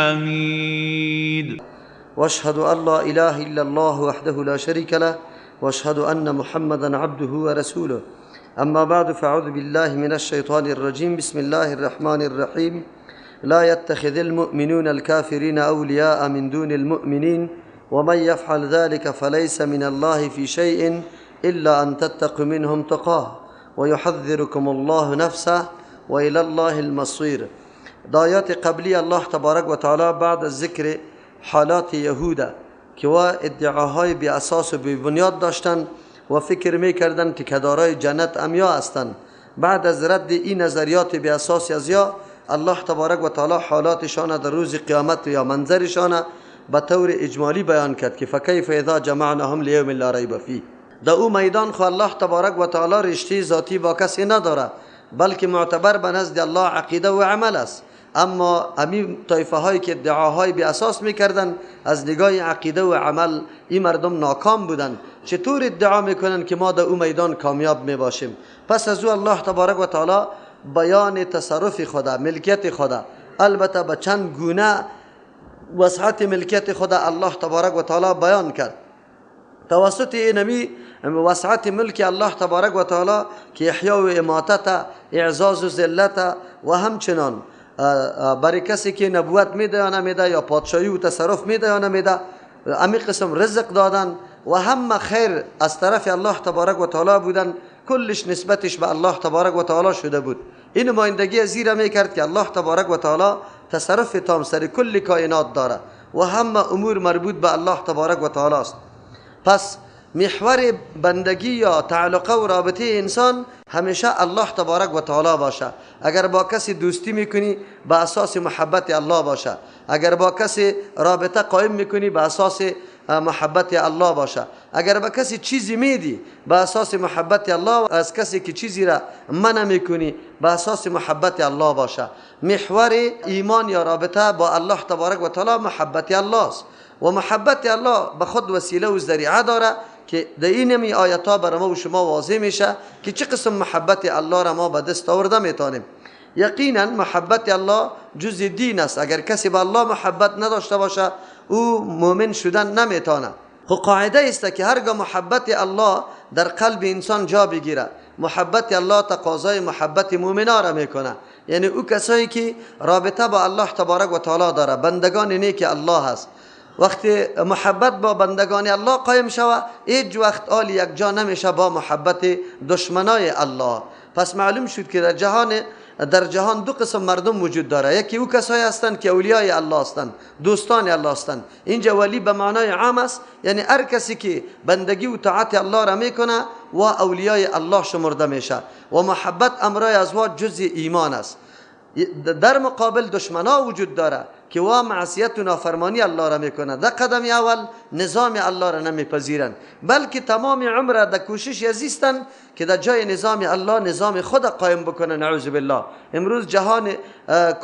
حميد. واشهد ان لا اله الا الله وحده لا شريك له واشهد ان محمدا عبده ورسوله. اما بعد، فاعوذ بالله من الشيطان الرجيم. بسم الله الرحمن الرحيم. لا يتخذ المؤمنون الكافرين اولياء من دون المؤمنين ومن يفعل ذلك فليس من الله في شيء الا ان تتقوا منهم تقاه ويحذركم الله نفسه والى الله المصير. دایات قبلی الله تبارک و تعالی بعد از ذکر حالات یهودا که و ادعاهای بی اساس و بی بنیاد داشتن و فکر میکردن که کدارای جنت امیا هستند، بعد از رد این نظریات بی اساس از یا الله تبارک و تعالی حالاتشان در روز قیامت یا منظرشان به طور اجمالی بیان کرد که فکیف اذا جمعناهم لیوم لا ریب فیه. در او میدان خو الله تبارک و تعالی رشته ذاتی با کسی نداره، بلکه معتبر به نزد الله عقیده و عمل است. اما همین طایفه هایی که ادعاهای بی اساس میکردن از نگاه عقیده و عمل این مردم ناکام بودن. چطور ادعا میکنن که ما در او میدان کامیاب میباشیم؟ پس از او الله تبارک و تعالی بیان تصرف خدا، ملکیت خدا، البته به چند گونه وسعت ملکیت خدا الله تبارک و تعالی بیان کرد. توسط اینمی وسعت ملک الله تبارک و تعالی که احیا و اماتت، اعزاز و ذلت و همچنان برای کسی که نبوت میده یا نمیده یا پادشاهی و تصرف میده یا نمیده، امی قسم رزق دادن و همه خیر از طرف الله تبارک و تعالی بودن، کلش نسبتش به الله تبارک و تعالی شده بود. این نمایندگی زیرا میکرد که الله تبارک و تعالی تصرف تام سر کل کائنات داره و همه امور مربوط به الله تبارک و تعالی است. پس محور بندگی یا تعلقه و رابطه انسان همیشه الله تبارک و تعالی باشه. اگر با کسی دوستی میکنی به اساس محبت الله باشه، اگر با کسی رابطه قائم میکنی به اساس محبت الله باشه، اگر به کسی چیزی میدی به اساس محبت الله، از کسی که چیزی را منع میکنی به اساس محبت الله باشه. محور ایمان یا رابطه با الله تبارک و تعالی محبت الله است و محبت الله به خود وسیله و ذریعه داره که در این آیات ها بر ما و شما واضح میشه که چه قسم محبت الله را ما به دست آورده میتونیم. یقینا محبت الله جز دین است. اگر کسی به الله محبت نداشته باشه او مؤمن شدن نمیتونه. خب قاعده است که هرگاه محبت الله در قلب انسان جا بگیره، محبت الله تقاضای محبت مؤمنان را میکنه. یعنی او کسایی که رابطه با الله تبارک و تعالی داره، بندگان نیک الله هست، وقتی محبت با بندگان الله قایم شود، هیچ وقت آل یک جا نمیشه با محبت دشمنای الله. پس معلوم شد که در جهان دو قسم مردم وجود داره. یکی او کسایی هستند که اولیای الله هستند، دوستان الله هستند. اینجا ولی به معنای عام است، یعنی هر کسی که بندگی و طاعت الله را میکنه و اولیای الله شمرده میشه و محبت امرای ازواج جز ایمان است. در مقابل دشمنا وجود داره که وا معصیت و نافرمانی الله را میکنه. در قدم اول نظام الله را نمیپذیرند، بلکه تمام عمر در کوشش یزیستند که در جای نظام الله نظام خود قائم بکنه. نعوذ بالله. امروز جهان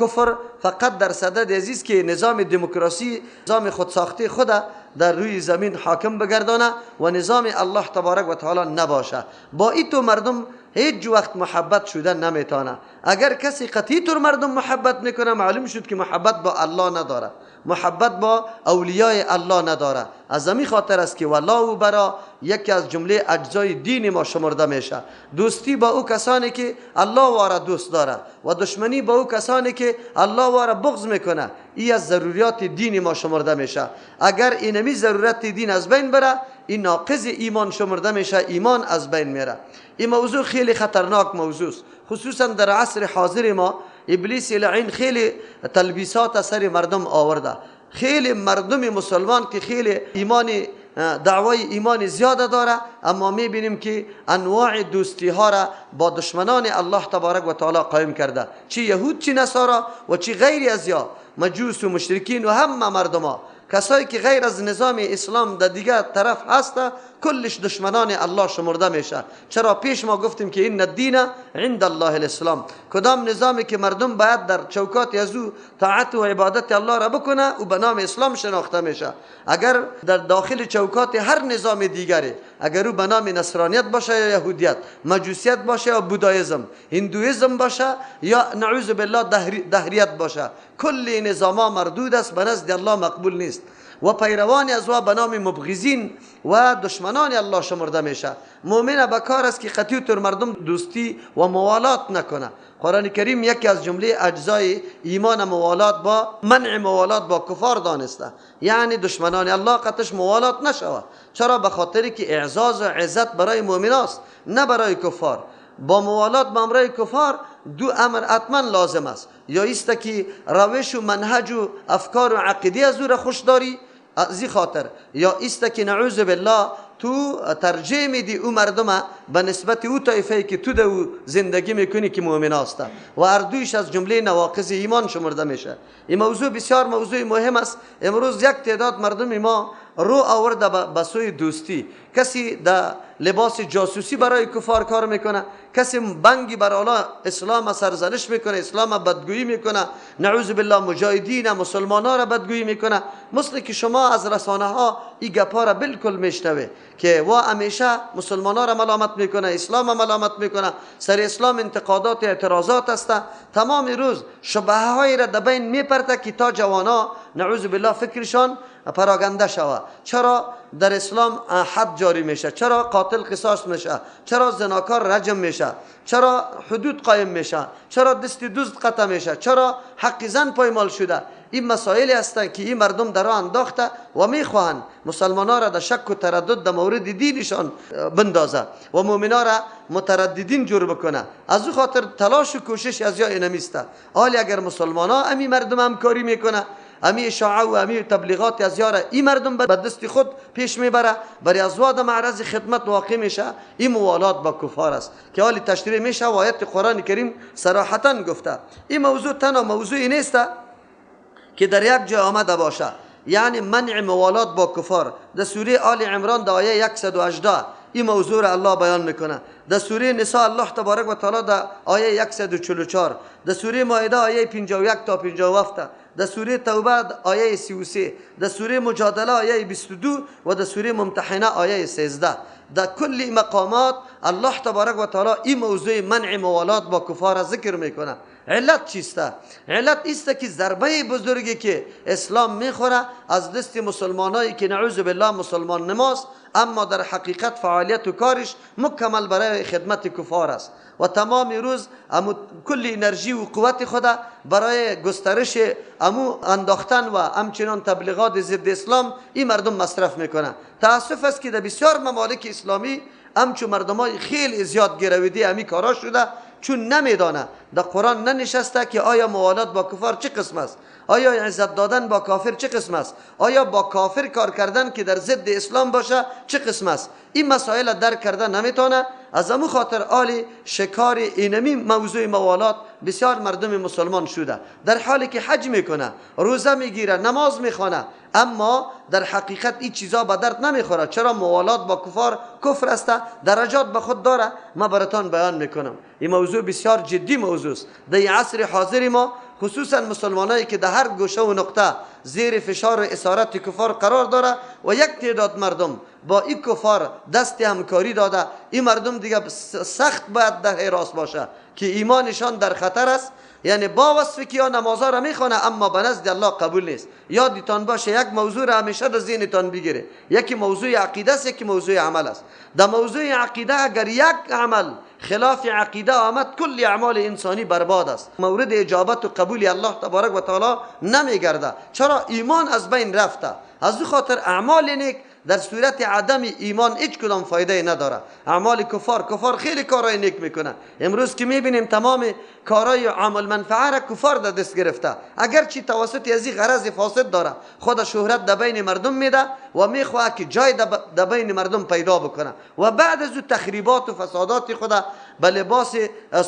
کفر فقط در صدد یزیست که نظام دموکراسی، نظام خودساخته خود در روی زمین حاکم بگردانه و نظام الله تبارک و تعالی نباشه. با این تو مردم هیچ وقت محبت شدن نمیتونه. اگر کسی قطعی طور مردم محبت میکنه، معلوم شد که محبت با الله نداره، محبت با اولیای الله نداره. از همین خاطر است که ولا و برا یکی از جمله اجزای دین ما شمرده میشه. دوستی با او کسانی که الله واره دوست داره و دشمنی با او کسانی که الله واره بغض میکنه. این از ضروریات دین ما شمرده میشه. اگر اینمی ضرورت دین از بین بره، این ناقض ایمان شمرده میشه، ایمان از بین میره. این موضوع خیلی خطرناک موضوع است، خصوصا در عصر حاضر ما. ابلیس لعین خیلی تلبیسات سر مردم آورده. خیلی مردم مسلمان که خیلی ایمانی دعوای ایمان زیاده داره، اما میبینیم که انواع دوستی ها را با دشمنان الله تبارک و تعالی قائم کرده، چی یهود چی نصارا و چی غیری از یا مجوس و مشرکین و همه مردم ها. کسایی که غیر از نظام اسلام در دیگر طرف هست کلش دشمنان الله شمرده میشه. چرا؟ پیش ما گفتیم که این الدین عند الله الاسلام. کدام نظامی که مردم باید در چوکات یزو طاعت و عبادت الله را بکنه و به نام اسلام شناخته میشه. اگر در داخل چوکات هر نظام دیگری اگر او به نام نصرانیت باشه یا یهودیت، مجوسیت باشه یا بودایزم، هندویزم باشه یا نعوذ بالله دهریت باشه، کل نظام مردود است، به نزد الله مقبول نیست و پیروان از او به نام مبغضین و دشمنان الله شمرده میشه. مؤمن به کار است که قطعی طور مردم دوستی و موالات نکنه. قرآن کریم یکی از جمله اجزای ایمان موالات با منع موالات با کفار دانسته، یعنی دشمنان الله قطعش موالات نشوه. چرا؟ به خاطری که اعزاز و عزت برای مؤمن است نه برای کفار. با موالات با امرای کفار دو امر حتما لازم است، یا است که روش و منهج و افکار و عقیده از او را خوش داری از این خاطر، یا است که نعوذ بالله تو ترجیح میدی او مردم به نسبت او طایفه‌ای که تو در زندگی میکنی که مؤمن است و هر دویش از جمله نواقض ایمان شمرده میشه. این موضوع بسیار موضوع مهم است. امروز یک تعداد مردم ما رو آورده به سوی دوستی. کسی در لباس جاسوسی برای کفار کار میکنه، کسی بنگی بر اعلی اسلام سرزنش میکنه، اسلام بدگویی میکنه، نعوذ بالله مجاهدین مسلمانان را بدگویی میکنه. مثل که شما از رسانه ها این گپا را بالکل میشنوه که وا همیشه مسلمانان را ملامت میکنه، اسلام را ملامت میکنه، سر اسلام انتقادات اعتراضات است. تمام روز شبهه های را دبین میپرته که تا جوانا نعوذ بالله فکرشان پراگنده شود. چرا در اسلام حد جاری میشه؟ چرا قاتل قصاص میشه؟ چرا زناکار رجم میشه؟ چرا حدود قایم میشه؟ چرا دست دزد قطع میشه؟ چرا حق زن پایمال شده؟ این مسائلی هستند که این مردم در آن انداخته و میخواهند مسلمانان را در شک و تردد در مورد دینشان بندازه و مؤمنان را مترددین جور بکنه. از او خاطر تلاش و کوشش از یا اینمیسته. حالی اگر مسلمانان امی مردم همکاری میکنه، امی اشاعه و امی تبلیغات از یاره این مردم به دست خود پیش میبره، برای ازواد معرض خدمت واقع میشه. این موالات با کفار است که حالی تشریح میشه و آیت قرآن کریم صراحتا گفته. این موضوع تنها موضوعی نیست که در یک جای آمده باشه، یعنی منع موالات با کفار. در سوره آل عمران در آیه 118 این موضوع را الله بیان میکنه. در سوره نساء الله تبارک و تعالی در آیه 144، در سوره مائده آیه 51 تا 57، در سوره توبه آیه 33، در سوره مجادله آیه 22 و در سوره ممتحنه آیه 13. در کل مقامات الله تبارک و تعالی این موضوع منع موالات با کفار ذکر میکنه. علت چیسته؟ علت است که ضربه بزرگی که اسلام میخوره از دست مسلمانایی که نعوذ بالله مسلمان نماست، اما در حقیقت فعالیت و کارش مکمل برای خدمت کفار است و تمام روز کل انرژی و قوت خود برای گسترش انداختن و همچنان تبلیغات ضد اسلام این مردم مصرف میکنه. تاسف است که در بسیار ممالک اسلامی همچون مردمای خیلی زیاد گرویده امی کارا شده، چون نمیدانه در قرآن ننشسته که آیا موالات با کفار چه قسم است، آیا عزت دادن با کافر چه قسم است، آیا با کافر کار کردن که در ضد اسلام باشه چه قسم است. این مسائل درک کرده نمیتونه. از امو خاطر آلی شکار اینمی موضوع موالات بسیار مردم مسلمان شده، در حالی که حج میکنه، روزه میگیره، نماز میخوانه، اما در حقیقت این چیزا به درد نمیخوره. چرا؟ موالات با کفار کفر است، درجات به خود داره. ما براتان بیان میکنم. این موضوع بسیار جدی موضوع است. در این عصر حاضر ما خصوصا مسلمانایی که در هر گوشه و نقطه زیر فشار اسارت کفار قرار داره و یک تعداد مردم با این کفار دست همکاری داده، این مردم دیگه سخت باید در حراس باشه که ایمانشان در خطر است. یعنی با وصفی که یا نمازها را میخونه اما به نزد الله قبول نیست. یادتان باشه یک موضوع را همیشه در ذهنتان بگیره، یکی موضوع عقیده است، یکی موضوع عمل است. در موضوع عقیده اگر یک عمل خلاف عقیده آمد کل اعمال انسانی برباد است، مورد اجابت و قبول الله تبارک و تعالی نمیگرده. چرا؟ ایمان از بین رفته. از او خاطر اعمال نیک در صورت عدم ایمان هیچ کدام فایده نداره. اعمال کفار خیلی کارهای نیک میکنه. امروز که میبینیم تمام کارهای عامل منفعه را کفار در دست گرفته، اگرچه توسط از این غرض فاسد داره، خود شهرت در بین مردم میده و میخواه که جای در بین مردم پیدا بکنه و بعد از او تخریبات و فسادات خود به لباس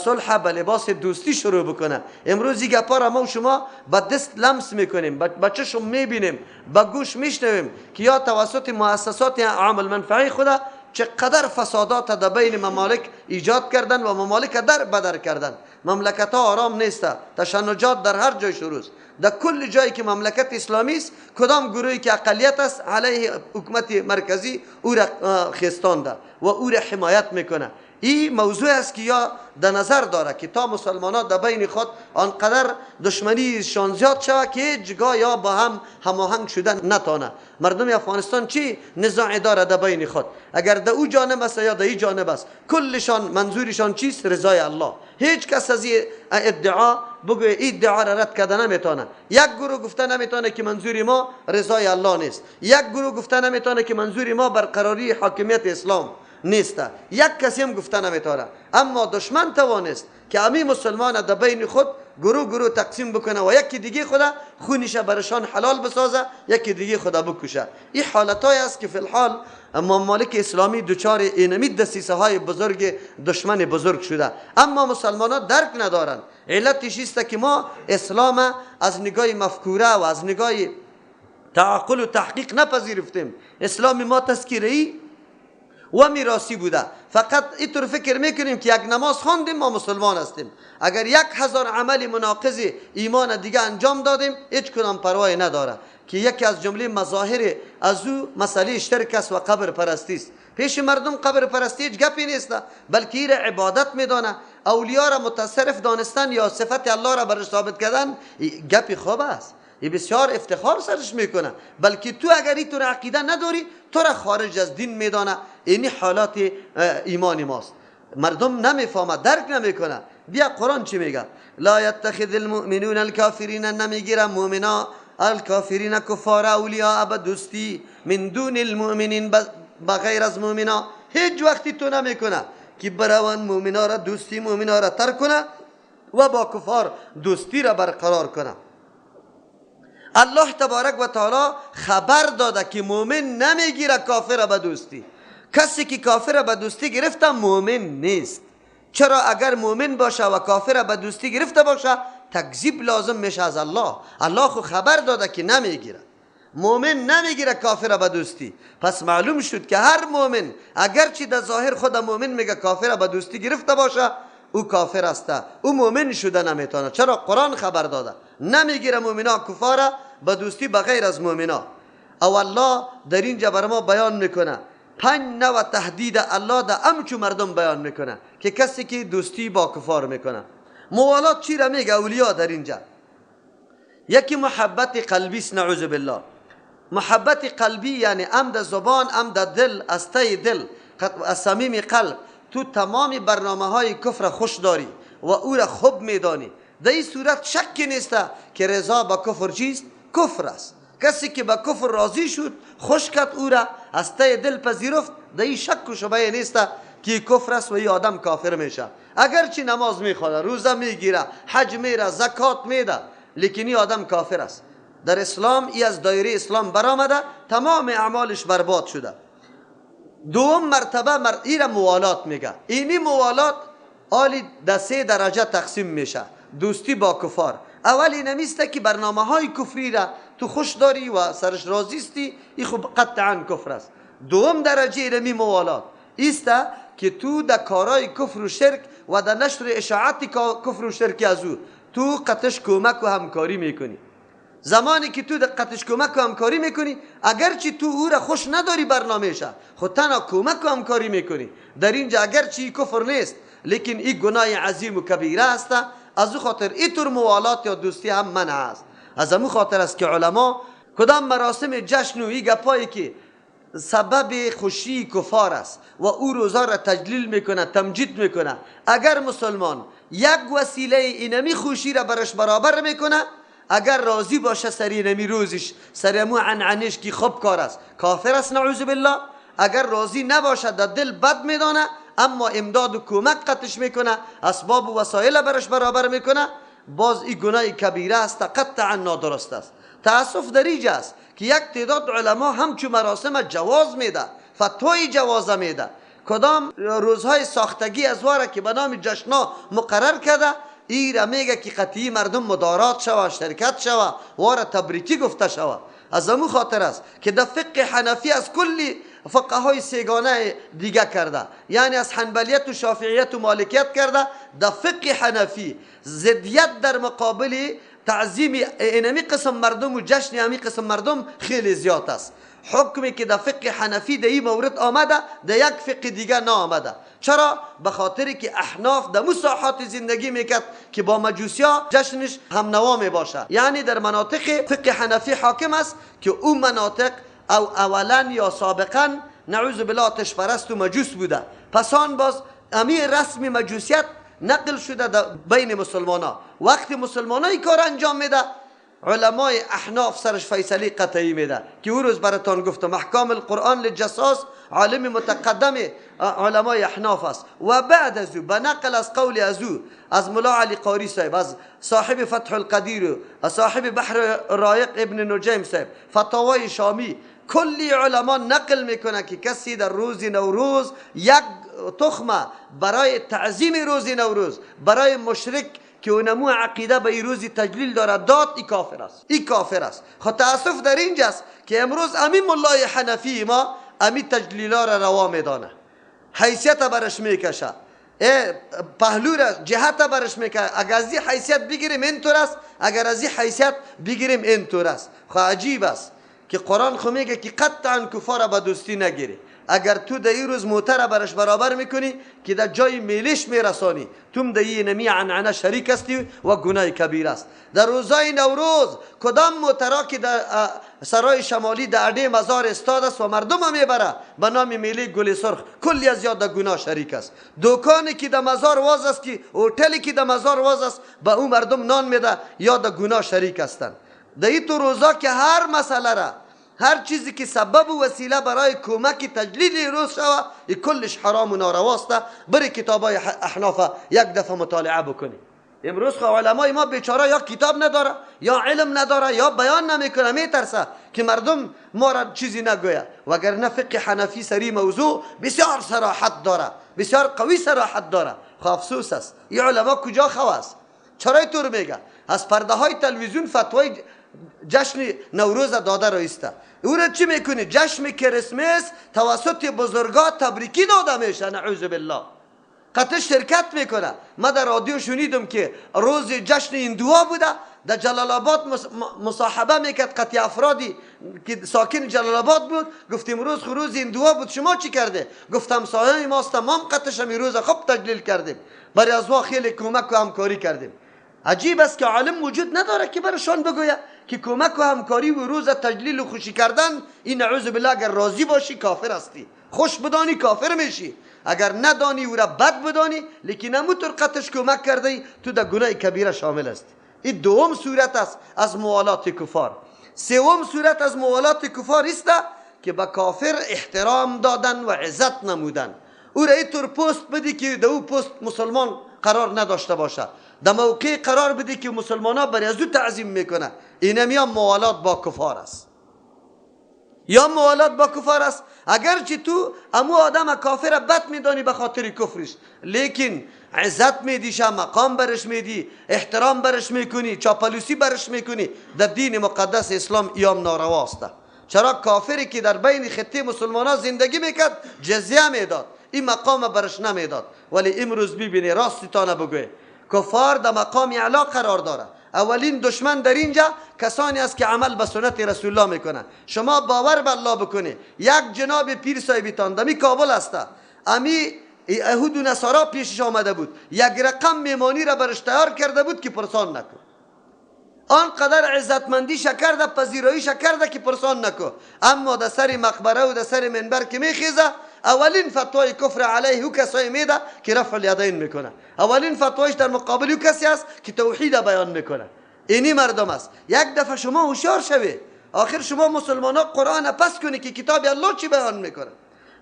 صلح، به لباس دوستی شروع بکنه. امروز این گپا را ما و شما با دست لمس میکنیم، با چشم میبینیم، با گوش میشنویم که یا توسط مؤسسات عامل منفعه خود چقدر فسادات در بین ممالک ایجاد کردن و ممالک در بدر کردن. مملکت ها آرام نیست، تشنجات در هر جای شروع است. در کل جایی که مملکت اسلامی است، کدام گروهی که اقلیت است علیه حکومت مرکزی او را خستانده و او را حمایت میکنه. این موضوع است که یا در نظر داره که تا مسلمانان در بین خود آنقدر دشمنی شان زیاد شود که هیچ جگاه یا با هم هماهنگ شدن نتانه. مردم افغانستان چی نزاع داره در بین خود؟ اگر در او جانب است یا در این جانب است، کلشان منظورشان چیست؟ رضای الله. هیچ کس از این ادعا بگوی این ادعا را رد کرده نمیتونه. یک گروه گفته نمیتونه که منظور ما رضای الله نیست، یک گروه گفته نمیتونه که منظور ما برقراری حاکمیت اسلام نیست، یک کسی هم گفته نمیتونه. اما دشمن توانست که همین مسلمان در بین خود گروه تقسیم بکنه و یکی دیگه خدا خونش برشان حلال بسازه، یکی دیگه خدا بکشه. این حالتایی است که فی الحال ممالک اسلامی دوچار اینمی دسیسه های بزرگ دشمن بزرگ شده، اما مسلمانان درک ندارن. علتش است که ما اسلام از نگاه مفکوره و از نگاه تعقل و تحقیق نپذیرفتیم. اسلام ما تذکیری و میراثی بوده. فقط اینطور فکر میکنیم که یک نماز خواندیم ما مسلمان هستیم. اگر 1000 عمل مناقض ایمان دیگه انجام دادیم هیچ کدام پروایی نداره. که یکی از جمله مظاهر از او مسئله شرک است و قبر پرستی است. پیش مردم قبر پرستی هیچ گپی نیست، بلکه این عبادت میدانه. اولیاء را متصرف دانستن یا صفت الله را برش ثابت کردن گپی خوب است، این بسیار افتخار سرش میکنه. بلکه تو اگر این تو عقیده نداری تو را خارج از دین میدانه. این حالات ایمان ماست. مردم نمیفهمه، درک نمیکنه. بیا قرآن چی میگه؟ لا یتخذ المؤمنون الکافرین، نمیگیره مؤمنا الکافرین کفار اولیاء به دوستی من دون المؤمنین، بغیر از مؤمنا. هیچ وقتی تو نمیکنه که بروان مؤمنا را دوستی مؤمنا را ترک کنه و با کفار دوستی را برقرار کنه. الله تبارک و تعالی خبر داده که مؤمن نمیگیره کافر به دوستی. کسی که کافر به دوستی گرفته مؤمن نیست. چرا؟ اگر مؤمن باشه و کافر به دوستی گرفته باشه تکذیب لازم میشه از الله. الله خو خبر داده که نمیگیره، مؤمن نمیگیره کافر به دوستی. پس معلوم شد که هر مؤمن اگرچه در ظاهر خود مؤمن میگه کافر به دوستی گرفته باشه او کافر است، او مؤمن شده نمیتونه. چرا؟ قرآن خبر داده نمیگیره مؤمنا کفار به دوستی بغیر از مؤمنا. او الله در اینجا بر ما بیان میکنه 5 نوع تهدید الله در امچو مردم بیان میکنه که کسی که دوستی با کفار میکنه. موالات چی را میگه اولیاء در اینجا؟ یکی محبت قلبی است، نعوذ بالله. محبت قلبی یعنی ام در زبان ام در دل، از ته دل از صمیم قلب تو تمام برنامه های کفر خوش داری و او را خوب میدانی. در این صورت شک نیست که رضا با کفر چیست؟ کفر است. کسی که با کفر راضی شد، خوش کرد، او را از ته دل پذیرفت، در این شک و شبهه نیست که کفر است و این آدم کافر میشه. اگرچه نماز میخونه، روزه میگیره، حج میره، زکات میده، لیکن این آدم کافر است. در اسلام ای از دایره اسلام برآمده، تمام اعمالش برباد شده. دوم مرتبه این را موالات میگه. اینی موالات آلی در 3 درجه تقسیم میشه. دوستی با کفار اول اینمیسته که برنامه های کفری را تو خوش داری و سرش راضیستی، این خب قطعا کفر است. دوم درجه اینمی موالات ایسته که تو در کارهای کفر و شرک و در نشر اشاعت کفر و شرک از او تو قطعش کمک و همکاری میکنی. زمانی که تو دقتش کمک و همکاری میکنی، اگرچه تو او را خوش نداری برنامهشه، خود تنها کمک و همکاری میکنی. در اینجا اگرچه کفر نیست لیکن این گناه عظیم و کبیره است. از او خاطر اینطور موالات یا دوستی هم منع است. از امو خاطر است که علما کدام مراسم جشن و این گپایی که سبب خوشی کفار است و او روزا را تجلیل میکنه، تمجید میکنه، اگر مسلمان یک وسیله اینمی خوشی را برش برابر میکنه، اگر راضی باشه سر اینمی روزش، سر امو عنعنش که خوب کار است، کافر است نعوذ بالله. اگر راضی نباشه در دل بد میدانه اما امداد و کمک قطعش میکنه، اسباب و وسایل برش برابر میکنه، باز این گناه کبیره است، قطعا نادرست است. تاسف در اینجا است که یک تعداد علما همچون مراسم جواز میده، فتوای جواز میده. کدام روزهای ساختگی از واره که به نام جشنا مقرر کرده، این را میگه که قطعی مردم مدارات شوه، شرکت شوه، واره تبریکی گفته شوه. از امو خاطر است که در فقه حنفی از کلی فقهای سگانه دیگه کرده، یعنی از حنبلیت و شافعیت و مالکیت کرده. در فقه حنفی ضدیت در مقابل تعظیم اینمی قسم مردم و جشن امی قسم مردم خیلی زیاد است. حکمی که در فقه حنفی در این مورد آمده در یک فقه دیگه نه آمده. چرا؟ به خاطری که احناف در مساحات زندگی میکرد که با مجوسیا جشنش هم نوا می باشه. یعنی در مناطق فقه حنفی حاکم است که اون مناطق او اولا یا سابقا نعوذ بالله آتش پرست و مجوس بوده، پس آن باز امی رسم مجوسیت نقل شده در بین مسلمان ها. وقتی مسلمان ها این کار انجام میده، علمای احناف سرش فیصله قطعی میده که او روز براتان گفتم احکام القرآن للجساس عالم متقدم علمای احناف است. و بعد از او به نقل از قول از او از ملا علی قاری صاحب، از صاحب فتح القدیر و صاحب بحر رایق ابن نجیم صاحب، فتاوای شامی، کلی علما نقل میکنه که کسی در روز نوروز یک تخمه برای تعظیم روز نوروز برای مشرک که اونمو عقیده به این روزی تجلیل داره داد، ای کافر است. ای کافر است. خود تاسف در اینجاست که امروز امی ملای حنفی ما امی تجلیلا را روا میدانه، حیثیت برش میکشه، پهلو را جهت برش میکشه. اگر از این حیثیت بگیریم اینطور است، اگر از این حیثیت بگیریم اینطور است. خو عجیب است که قرآن خو میگه که قطعا کفار به دوستی نگیری. اگر تو در این روز موتر برش برابر میکنی که در جای میلیش میرسانی، تو در این نمی عنعنه شریک هستی و گناه کبیر است. در روزای نوروز کدام موترا که در سرای شمالی در اډه مزار استاد است و مردم هم میبره به نام میلی گل سرخ، کلی از یاد در گناه شریک است. دکانی که در مزار واز است، که هتلی که در مزار واز است، به اون مردم نان میده یا در گناه شریک هستند. در این تو روزا که هر مسئله را، هر چیزی که سبب و وسیله برای کمک تجلیل روز شوه، این کلش حرام و نارواست. بری کتابای احناف یک دفعه مطالعه بکنی. امروز خو علمای ما بیچاره یا کتاب نداره یا علم نداره یا بیان نمیکنه، میترسه که مردم ما را چیزی نگویه. وگرنه فقه حنفی سری موضوع بسیار صراحت داره، بسیار قوی صراحت داره. خو افسوس است این علما کجا خواست؟ چرا اینطور میگه؟ از پرده های تلویزیون فتوای جشن نوروز داده رایسته. او را چی میکنی؟ جشن کریسمس توسط بزرگا تبریکی داده میشه، نعوذ بالله. قطع شرکت میکنه. ما در رادیو شنیدم که روز جشن هندوها بوده، در جلال آباد مصاحبه میکرد قطع افرادی که ساکن جلال آباد بود. گفتیم روز روز هندوها بود، شما چی کرده؟ گفتم سایه ماست، تمام قطعش می روز خوب تجلیل کردیم، برای از وا خیلی کمک و همکاری کردیم. عجیب است که عالم وجود نداره که برشان بگویه که کمک و همکاری و روز تجلیل و خوشی کردن این نعوذ بالله اگر راضی باشی کافر هستی، خوش بدانی کافر میشی، اگر ندانی او را بد بدانی لیکن همونطور قطعش کمک کرده تو در گناه کبیره شامل است. این دوم صورت است از موالات کفار. سوم صورت از موالات کفار است که به کافر احترام دادن و عزت نمودن. او را اینطور پست بدی که در او پست مسلمان قرار نداشته باشه، در موقع قرار بدی که مسلمان ها برای از او تعظیم میکنه. اینم یا موالات با کفار است، یا موالات با کفار است. اگرچه تو امو آدم کافر بد میدانی به خاطر کفرش، لیکن عزت میدیشه، مقام برش میدی، احترام برش میکنی، چاپلوسی برش میکنی، در دین مقدس اسلام ایام نارواست. چرا؟ کافری که در بین خطه مسلمان ها زندگی میکرد جزیه میداد، این مقام برش نمیداد. ولی امروز ببینی راستی تا نبگوی کفار در مقام اعلی قرار داره. اولین دشمن در اینجا کسانی است که عمل به سنت رسول الله میکنه. شما باور به الله بکنی، یک جناب پیر صاحبتان دمی کابل است، امی یهود و نصارا پیشش آمده بود، یک رقم میمانی را برش تیار کرده بود که پرسان نکن. آنقدر عزتمندی شکرده، پذیرایی شکرده که پرسان نکن. اما در سر مقبره و در سر منبر که میخیزه، اولین فتوای کفر علیه او کسایی میده که رفع الیدین میکنه. اولین فتوایش در مقابل او کسی است که توحید بیان میکنه. اینی مردم است. یک دفعه شما هوشیار شوی، آخر شما مسلمان ها قرآن پس کنی که کتاب الله چی بیان میکنه.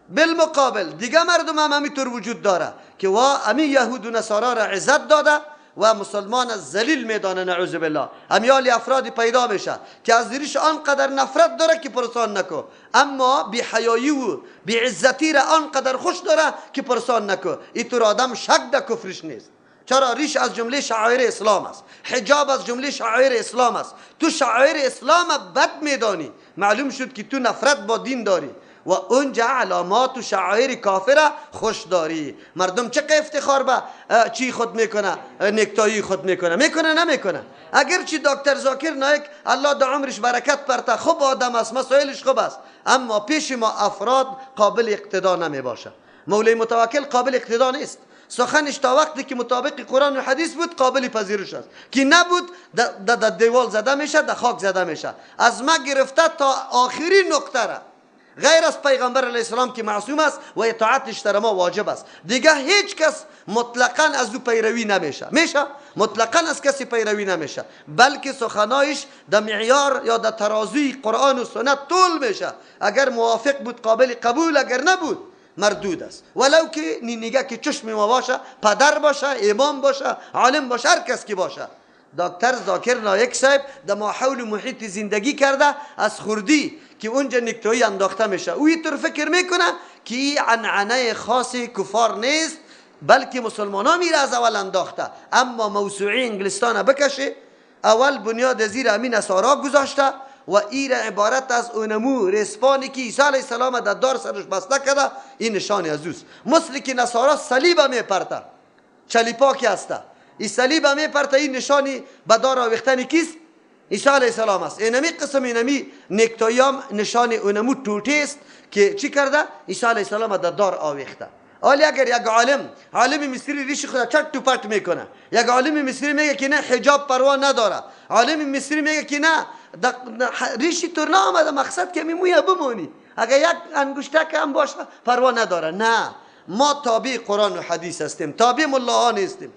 بالمقابل دیگه مردم هم همینطور وجود داره که امی یهود و نصارا را عزت داده و مسلمان از ذلیل میدانه، نعوذ بالله. امیال افرادی پیدا میشه که از زیرش آنقدر نفرت داره که پرسان نکو، اما بی حیایی و بی عزتی را آنقدر خوش داره که پرسان نکو. اینطور آدم شک در کفرش نیست. چرا؟ ریش از جمله شعائر اسلام است، حجاب از جمله شعائر اسلام است. تو شعائر اسلام بد میدانی، معلوم شد که تو نفرت با دین داری و اونجا علامات و شعائر کافره خوشداری. مردم چه افتخار به چی خود میکنه، نکتایی خود میکنه نمیکنه. اگر چی دکتر ذاکر نایک الله در عمرش برکت پرته، خوب آدم است، مسائلش خوب است، اما پیش ما افراد قابل اقتدا نمی باشه. مولوی متوکل قابل اقتدا نیست. سخنش تا وقتی که مطابق قرآن و حدیث بود قابل پذیرش است، که نبود در دیوال زده میشه، در خاک زده میشه. از ما گرفته تا آخرین نقطه را، غیر از پیغمبر علیه السلام که معصوم است و اطاعتش در ما واجب است، دیگه هیچ کس مطلقاً از او پیروی نمیشه. مطلقاً از کسی پیروی نمیشه، بلکه سخنایش در معیار یا در ترازوی قرآن و سنت طول میشه. اگر موافق بود قابل قبول، اگر نبود مردود است. ولو که نینگه که چشم ما باشه، پدر باشه، امام باشه، عالم باشه، هر کس که باشه. دکتر ذاکر نایک صاحب در ماحول محیط زندگی کرده، از خردی که اونجا نکته‌ای انداخته میشه، او اینطور فکر میکنه که این عنعنه خاص کفار نیست، بلکه مسلمان ها میره از اول انداخته. اما موسوعی انگلستان بکشه، اول بنیاد زیر امین نصارا گذاشته و این عبارت از اونمو رسپانی که عیسی علیه السلام در دار سرش بسته کرده، این نشان از اوست. مثل که نصارا صلیب میپرته، چلیپاکی هسته، این صلیب میپرته، این نشانی به دار آویختن کیست؟ عیسی علیه السلام است. اینمی قسم اینمی نکتایی هم نشان اونمو توتی است که چی کرده؟ عیسی علیه السلام در دار آویخته. حالی اگر یک عالم مصری ریش خود چٹ و پٹ میکنه، یک عالم مصری میگه که نه حجاب پروا نداره، عالم مصری میگه که نه ریشی تو نامده، مقصد که موی بمونی، اگر یک انگشتک هم باشه پروا نداره. نه، ما تابع قرآن و حدیث هستیم، تابع ملاها نیستیم،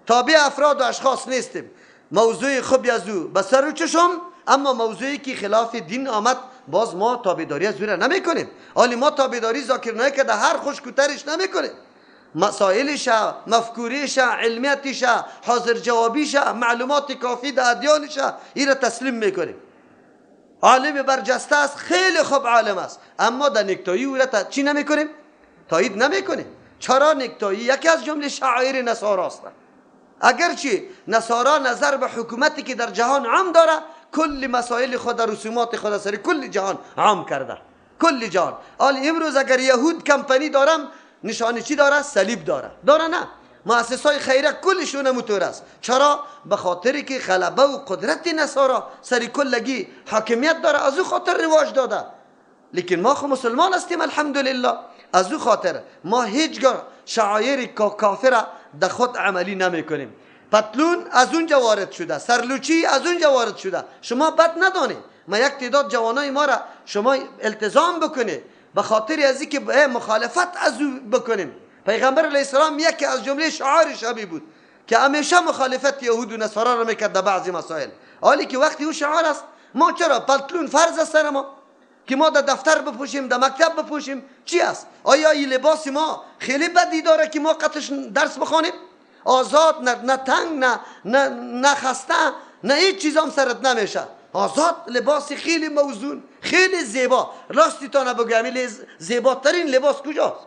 تابع افراد و اشخاص نیستیم. موضوع خوبی از او به سر و چشم، اما موضوعی که خلاف دین آمد باز ما تابعداری از او را نمی کنیم. حالی ما تابعداری ذاکر نایک که در هر خوشگوترش نمی کنیم، مسائلش، مفکوریش، علمیتش، حاضر جوابیش، معلومات کافی در ادیانش، این را تسلیم میکنیم. عالم برجسته است، خیلی خوب عالم است، اما در نکتایی او را چی نمیکنیم؟ تایید نمیکنیم. چرا؟ نکتایی یکی از جمله شعائر نصارا است. اگرچه نصارا نظر به حکومتی که در جهان عام داره، کل مسائل خود، رسومات خود سر کل جهان عام کرده، کل جهان. حالی امروز اگر یهود کمپانی دارم، نشانه چی داره؟ صلیب داره نه. مؤسسات خیریه کلشون همونطور است. چرا؟ به خاطری که غلبه و قدرت نصارا سر کلگی حاکمیت داره، از او خاطر رواج داده. لیکن ما خو مسلمان هستیم الحمدلله، از او خاطر ما هیچگاه شعائر کافر در خود عملی نمی کنیم. پتلون از اونجا وارد شده، سرلوچی از اونجا وارد شده. شما بد ندانید، ما یک تعداد جوانای ما را شما التزام بکنید به خاطر از اینکه مخالفت از او بکنیم. پیغمبر علیه السلام یکی از جمله شعارش همین بود که همیشه مخالفت یهود و نصارا را میکرد در بعضی مسائل. حالی که وقتی او شعار است، ما چرا پتلون فرض است سر ما که ما در دفتر بپوشیم، در مکتب بپوشیم؟ چی است؟ آیا این لباس ما خیلی بدی داره که ما قطعش درس بخوانیم؟ آزاد، نه تنگ، نه خسته، نه هیچ چیز هم سرت نمیشه. آزاد، لباس خیلی موزون، خیلی زیبا. راستی تا نبگم زیباترین لباس کجاست؟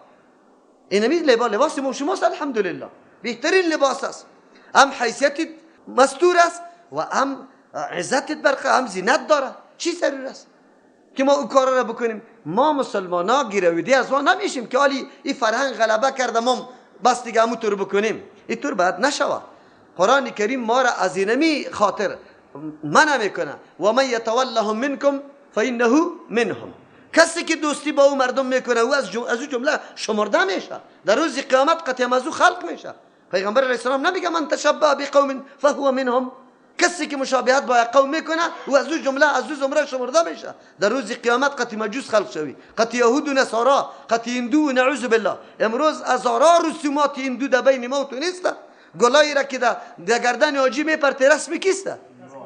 اینمی لباس ما شماست الحمدلله، بهترین لباس است. هم حیثیت مستور است و هم عزت برقه، هم زینت داره. چی ضرور است که ما اون کار را بکنیم؟ ما مسلمان ها گیرویده از ما نمیشیم که حالی این فرهنگ غلبه کرده ما بس دیگه همونطور بکنیم. اینطور باید نشود. قرآن کریم ما را از اینمی خاطر منع میکنه، و من یتولهم منکم فانه منهم. کسی که دوستی با او مردم میکنه او از او جمله شمرده میشه، در روز قیامت قطعا از او خلق میشه. پیغمبر علیه السلام نمیگه من تشبه بقوم فهو منهم. کسی که مشابهت با قوم میکنه او از او جمله، از او زمره شمرده میشه. در روز قیامت قطعی مجوس خلق شوی، قطعی یهود و نصارا، قطعی هندو، نعوذ بالله. امروز هزارا رسومات هندو در بین ما تو نیست. گلایی را که در گردن حاجی میپرته رسم کیسته؟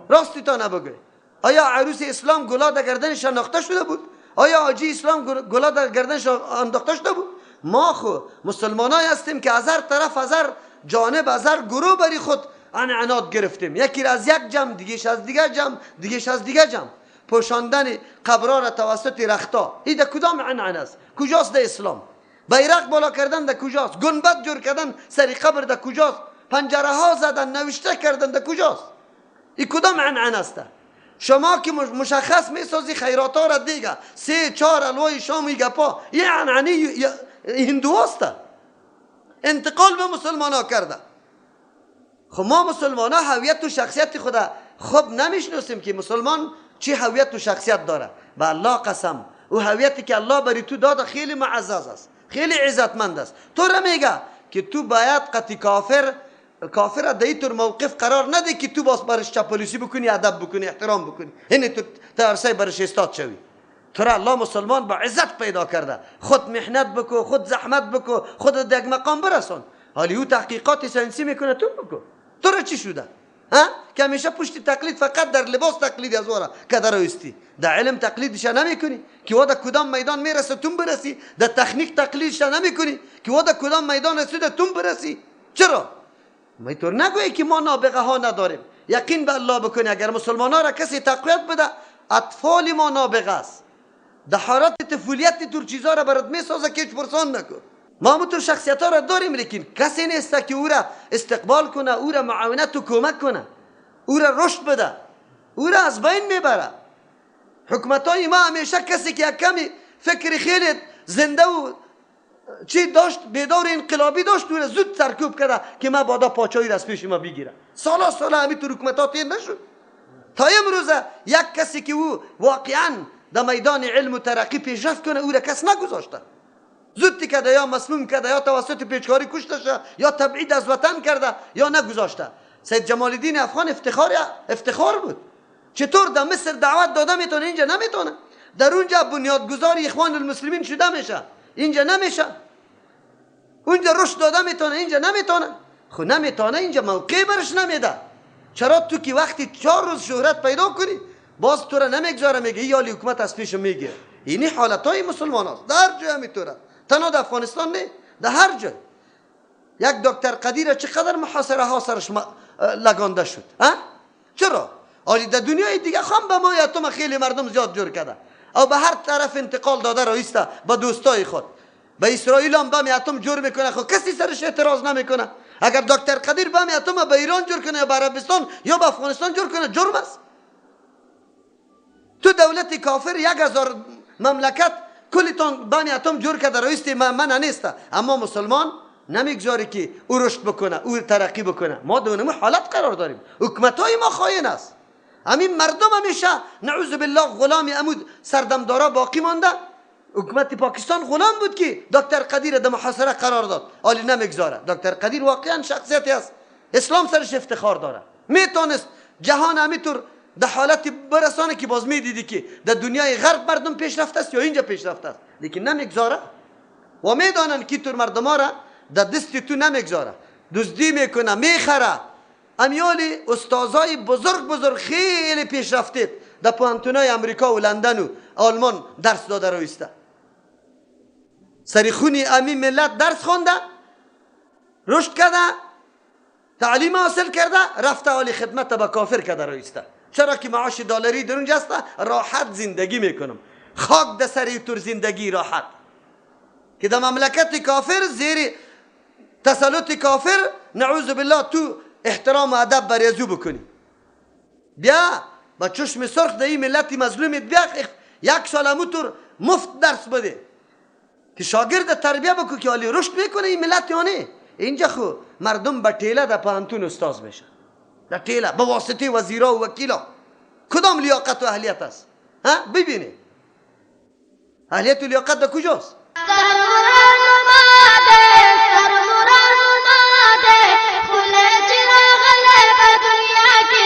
راستی تا نبگه. آیا عروس اسلام گلا در گردنش انداخته شده بود؟ آیا حاجی اسلام گلا در گردنش انداخته شده بود؟ ما خو مسلمانایی هستیم که از هر طرف، از هر جانب، از هر گروه بری خود عنعنات گرفتیم. یکی از یک جمع، دیگهش از دیگه جمع، دیگهش از دیگه جمع. پوشاندن قبرها را توسط رختا، این در کدام عنعنه است؟ کجاست در اسلام؟ بیرق بالا کردن در کجاست؟ گنبد جور کردن سر قبر در کجاست؟ پنجره ها زدن، نوشته کردن در کجاست؟ این کدام عنعنه است؟ شما که مشخص میسازی خیرات ها را دیگه 3 4 الوای شام و گپا یعنی هندوست انتقال به مسلمان ها کرده. خب ما مسلمان ها هویت و شخصیت خدا خب نمیشناسیم که مسلمان چی هویت و شخصیت داره. به الله قسم او هویتی که الله بری تو داده خیلی معزز است، خیلی عزتمند است. تو را میگه که تو باید قطعی کافر در اینطور موقف قرار نده که تو باز برش چاپلوسی بکنی، ادب بکنی، احترام بکنی، اینه تو ترسای برش استاد شوی. تو را الله مسلمان با عزت پیدا کرده، خود محنت بکو، خود زحمت بکو، خود در یک مقام برسون. حالی او تحقیقات ساینسی میکنه تو بکو. تو را چی شده؟ ها؟ که همیشه پشت تقلید فقط در لباس تقلید از وره که در اوستی در علم تقلیدش نمیکنی که و در کدام میدان میرسه تون برسی، در تکنیک تقلیدش نمیکنی که و در کدام میدان رسیده تون برسی. چرا؟ میتور نگویی که ما نابغه ها نداریم. یقین به الله بکنی اگر مسلمان ها را کسی تقویت بده اطفال ما نابغه است. در حالت طفولیت تور چیزا را برات میسازه که هیچ پرسان نکن. ما همونطور شخصیت ها را داریم لیکن کسی نیست که او را استقبال کنه، او را معاونت و کمک کنه، او را رشد بده، او را از بین میبره. حکومت های ما همیشه کسی که کمی فکر خیلی زنده و چی داشت بیدار انقلابی داشت او را زود سرکوب کرده که ما بادا پاچایی را از پیش ما بگیره. سالا همینطور حکومتات این نشد تا امروزه یک کسی که او واقعا در میدان علم و ترقی پیشرفت کنه او را کس نگذاشته. زودی کرده یا مسموم کرده یا توسط پیچکاری کشته شده یا تبعید از وطن کرده یا نگذاشته. سید جمال الدین افغان افتخار بود. چطور در مصر دعوت داده میتونه اینجا نمیتونه؟ در اونجا بنیادگذار اخوان المسلمین شده میشه اینجا نمیشه؟ اونجا رشد داده میتونه اینجا نمیتونه؟ خب نمیتونه اینجا موقع برش نمیده. چرا تو که وقتی 4 روز شهرت پیدا کنی باز تو را نمیگذاره میگه یا حکومت از پیش میگیره. اینی حالت های مسلمان هست در جای همیطوره، تنها در افغانستان نه در هر جای. یک دکتر قدیر چقدر محاصره ها سرش لگانده شد چرا؟ آلی در دنیای دیگه خام به ما یتم خیلی مردم زیاد جور کرده او به هر طرف انتقال داده رایسته به دوستای خود. به اسرائیل هم بم یتم جور میکنه خب کسی سرش اعتراض نمیکنه. اگر دکتر قدیر بم یتم به ایران جور کنه یا به عربستان یا به افغانستان جور کنه جرم است. تو دولت کافر 1000 مملکت کلیتون بم یتم جور کرده رایسته من نیسته اما مسلمان نمیگذاری که او رشد بکنه او ترقی بکنه. ما دونم حالت قرار داریم. حکومت های ما خائن است. همین مردم همیشه نعوذ بالله غلام امود سردمدارا باقی مانده. حکومت پاکستان غلام بود که دکتر قدیر در محاصره قرار داد حالی نمیگذاره. دکتر قدیر واقعا شخصیتی است، اسلام سرش افتخار داره، میتونست جهان همیطور در حالتی برسانه که باز میدیدی که در دنیای غرب مردم پیشرفته است یا اینجا پیشرفته است لیکن نمیگذاره و میدانن که طور مردم ها را در دست تو نمیگذاره، دزدی میکنه، میخره. امیالی استازای بزرگ خیلی پیشرفته در پوهنتونای امریکا و لندن و آلمان درس داده رویسته. سریخونی امی ملت درس خونده، رشد کرده، تعلیم حاصل کرده، رفته حالی خدمت به کافر کرده رویسته. چرا که معاش دلاری در اونجا است، راحت زندگی میکنم. خاک در سر طور زندگی راحت که در مملکت کافر زیر تسلط کافر نعوذ بالله تو احترام و ادب بریزو بکنی. بیا با چشم سرخ در این ملت مظلومت بیا 1 سال همونطور مفت درس بده که شاگرد تربیه بکن که حالی رشد میکنه این ملت یا نه. اینجا خو مردم با ټیله در پوهنتون استاد میشه، در ټیله به واسطه وزیرا و وکیلا. کدام لیاقت و اهلیت است؟ ببینه اهلیت و لیاقت در کجاست؟